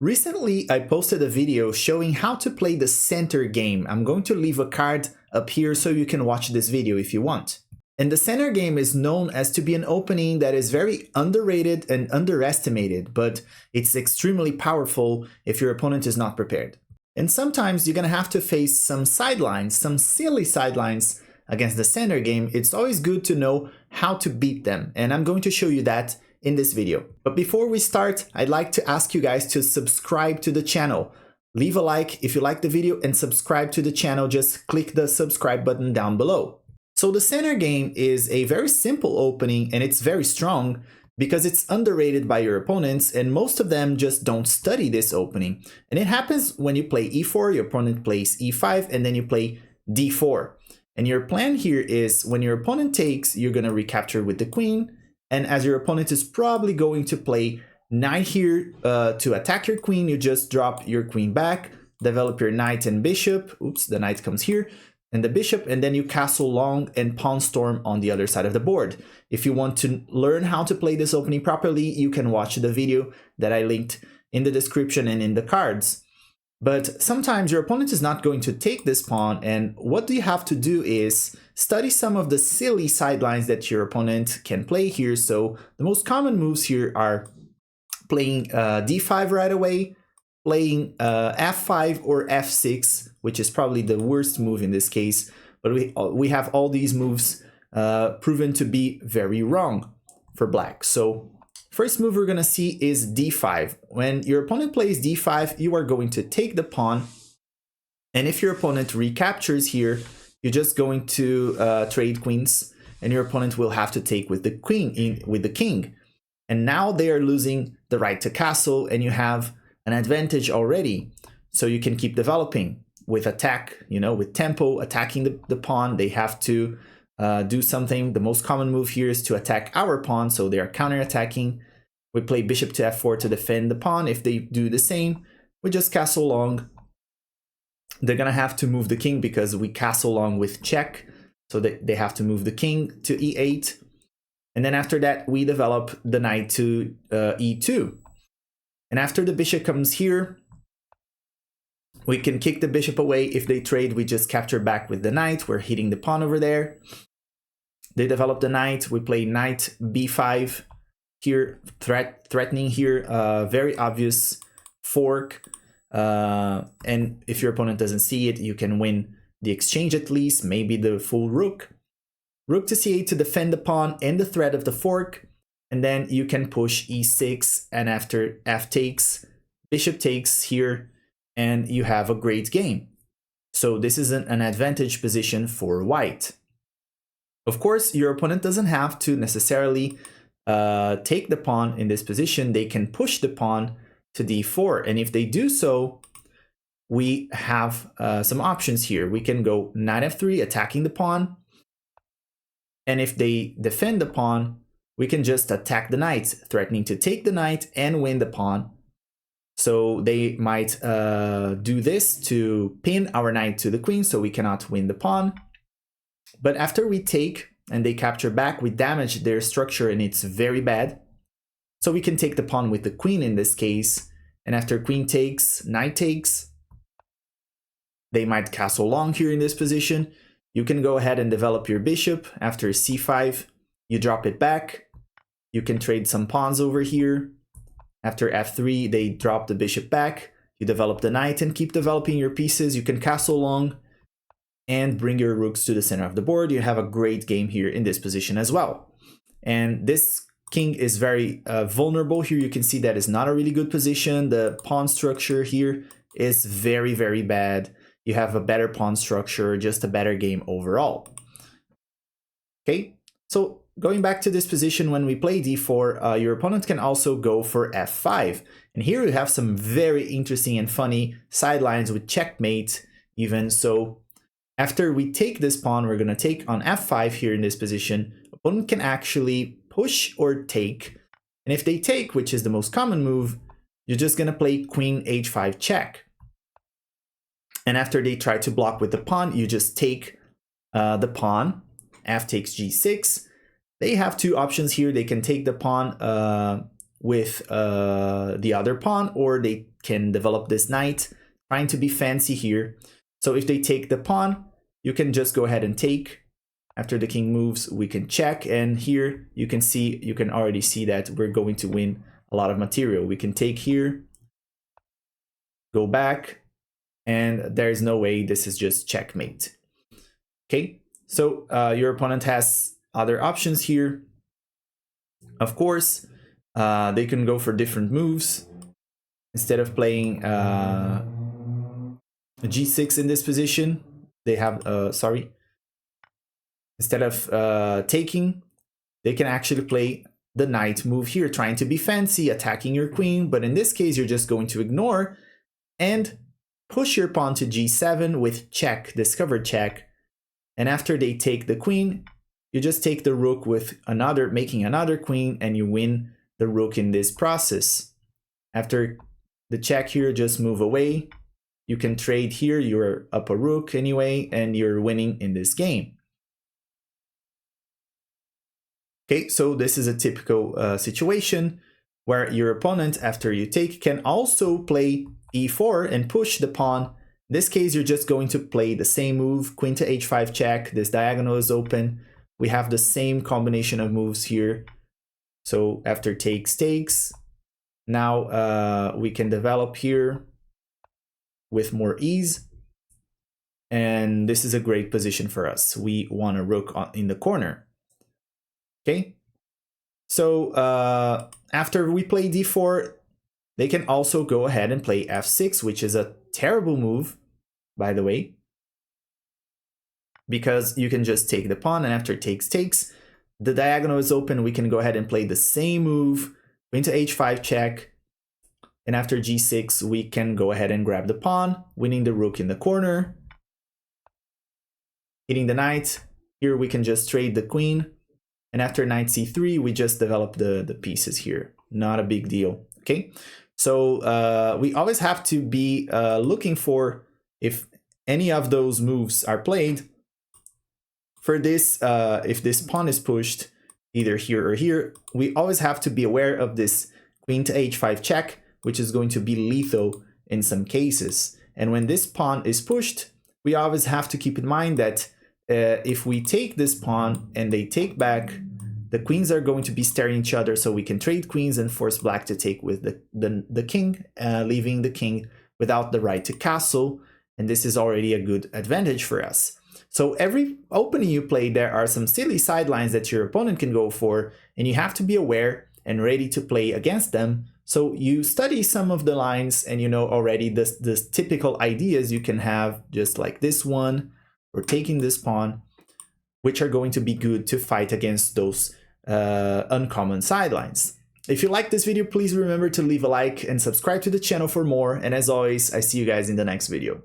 Recently, I posted a video showing how to play the center game. I'm going to leave a card up here so you can watch this video if you want. And the center game is known as to be an opening that is very underrated and underestimated, but it's extremely powerful if your opponent is not prepared. And sometimes you're gonna have to face some sidelines, some silly sidelines against the center game. It's always good to know how to beat them, and I'm going to show you that in this video. But before we start, I'd like to ask you guys to subscribe to the channel. Leave a like if you like the video and subscribe to the channel. Just click the subscribe button down below. So the center game is a very simple opening, and it's very strong because it's underrated by your opponents, and most of them just don't study this opening. And it happens when you play e4, your opponent plays e5, and then you play d4. And your plan here is when your opponent takes, you're gonna recapture with the queen, and as your opponent is probably going to play knight here to attack your queen, you just drop your queen back, develop your knight and bishop. Oops, the knight comes here, and the bishop, and then you castle long and pawn storm on the other side of the board. If you want to learn how to play this opening properly, you can watch the video that I linked in the description and in the cards. But sometimes your opponent is not going to take this pawn, and what you have to do is study some of the silly sidelines that your opponent can play here. So the most common moves here are playing d5 right away, playing f5 or f6, which is probably the worst move in this case, but we have all these moves proven to be very wrong for black. So first move we're gonna see is d5. When your opponent plays d5, you are going to take the pawn, and if your opponent recaptures here, you're just going to trade queens, and your opponent will have to take with the queen, with the king. And now they are losing the right to castle, and you have an advantage already. So you can keep developing with attack, with tempo, attacking the pawn. They have to do something. The most common move here is to attack our pawn, so they are counterattacking. We play bishop to f4 to defend the pawn. If they do the same, we just castle long. They're gonna have to move the king because we castle long with check, so they have to move the king to e8. And then after that, we develop the knight to e2. And after the bishop comes here, we can kick the bishop away. If they trade, we just capture back with the knight. We're hitting the pawn over there. They develop the knight. We play knight b5 here, threatening here, very obvious fork. And if your opponent doesn't see it, you can win the exchange at least, maybe the full rook. Rook to c8 to defend the pawn and the threat of the fork. And then you can push e6, and after f takes, bishop takes here, and you have a great game. So this is an advantage position for white. Of course, your opponent doesn't have to necessarily take the pawn in this position. They can push the pawn to d4, and if they do so, we have some options here. We can go knight f3, attacking the pawn, and if they defend the pawn, we can just attack the knight, threatening to take the knight and win the pawn. So they might do this to pin our knight to the queen, so we cannot win the pawn. But after we take and they capture back, we damage their structure, and it's very bad. So we can take the pawn with the queen in this case. And after queen takes, knight takes, they might castle long here in this position. You can go ahead and develop your bishop. After c5, you drop it back. You can trade some pawns over here. After f3, they drop the bishop back. You develop the knight and keep developing your pieces. You can castle long and bring your rooks to the center of the board. You have a great game here in this position as well. And this king is very vulnerable here. You can see that is not a really good position. The pawn structure here is very, very bad. You have a better pawn structure, just a better game overall. Okay, so going back to this position, when we play d4, your opponent can also go for f5. And here we have some very interesting and funny sidelines with checkmate even. So after we take this pawn, we're going to take on f5 here in this position. Opponent can actually push or take. And if they take, which is the most common move, you're just going to play queen h5 check. And after they try to block with the pawn, you just take the pawn. F takes g6. They have two options here. They can take the pawn with the other pawn, or they can develop this knight, trying to be fancy here. So if they take the pawn, you can just go ahead and take. After the king moves, we can check, and here you can already see that we're going to win a lot of material. We can take here, go back, and there's no way, this is just checkmate. Okay, so your opponent has other options here. Of course, they can go for different moves. Instead of playing g6 in this position, they have, instead of taking, they can actually play the knight move here, trying to be fancy, attacking your queen. But in this case, you're just going to ignore and push your pawn to g7 with check, discovered check. And after they take the queen, you just take the rook with another, making another queen, and you win the rook in this process. After the check here, just move away. You can trade here, you're up a rook anyway, and you're winning in this game. Okay, so this is a typical situation where your opponent, after you take, can also play e4 and push the pawn. In this case, you're just going to play the same move, queen to h5 check, this diagonal is open. We have the same combination of moves here. So after takes, takes. Now we can develop here with more ease. And this is a great position for us. We want a rook in the corner. Okay, so after we play d4, they can also go ahead and play f6, which is a terrible move, by the way, because you can just take the pawn, and after takes, takes, the diagonal is open. We can go ahead and play the same move, queen to h5 check, and after g6, we can go ahead and grab the pawn, winning the rook in the corner, hitting the knight. Here we can just trade the queen. And after knight c3, we just develop the pieces here. Not a big deal, okay? So we always have to be looking for if any of those moves are played. For this, if this pawn is pushed either here or here, we always have to be aware of this queen to h5 check, which is going to be lethal in some cases. And when this pawn is pushed, we always have to keep in mind that if we take this pawn and they take back, the queens are going to be staring each other, so we can trade queens and force black to take with the king, leaving the king without the right to castle, and this is already a good advantage for us. So every opening you play, there are some silly sidelines that your opponent can go for, and you have to be aware and ready to play against them. So you study some of the lines and you know already the typical ideas you can have, just like this one, or taking this pawn, which are going to be good to fight against those uncommon sidelines. If you like this video, please remember to leave a like and subscribe to the channel for more. And as always, I see you guys in the next video.